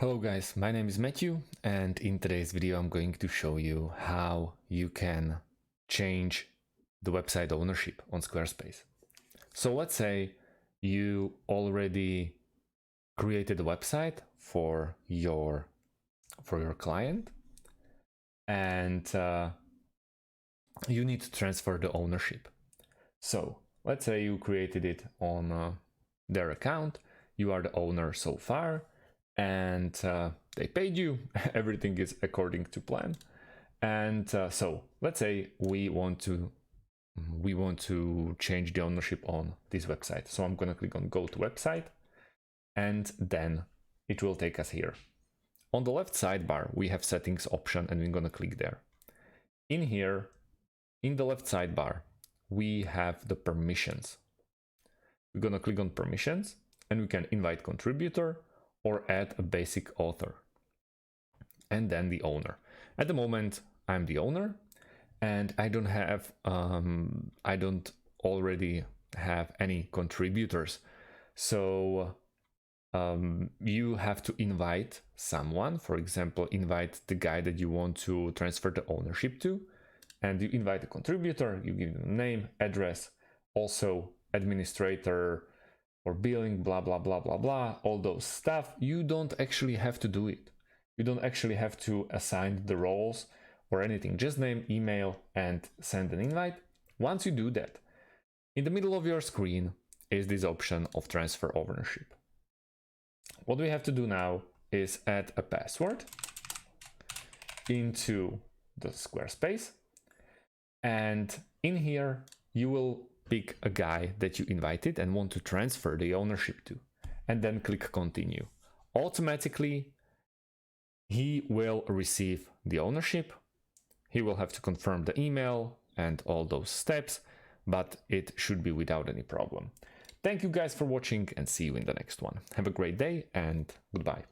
Hello guys, my name is Matthew, and in today's video I'm going to show you how you can change the website ownership on Squarespace. So let's say you already created a website for your client, and you need to transfer the ownership. So let's say you created it on their account, you are the owner so far, and they paid you, everything is according to plan. And so let's say we want to change the ownership on this website. So I'm gonna click on go to website, and then it will take us here. On the left sidebar we have settings option, and we're gonna click there. In here, in the left sidebar, we have the permissions. We're gonna click on permissions, and we can invite contributor or add a basic author, and then the owner. At the moment I'm the owner, and I don't already have any contributors. So you have to invite someone. For example, invite the guy that you want to transfer the ownership to, and you invite a contributor, you give them a name, address, also administrator or billing, blah blah blah blah blah, all those stuff. You don't actually have to do it. You don't actually have to assign the roles or anything. Just name, email, and send an invite. Once you do that, in the middle of your screen is this option of transfer ownership. What we have to do now is add a password into the Squarespace, and in here you will pick a guy that you invited and want to transfer the ownership to, and then click continue. Automatically he will receive the ownership. He will have to confirm the email and all those steps, but it should be without any problem. Thank you guys for watching, and see you in the next one. Have a great day and goodbye.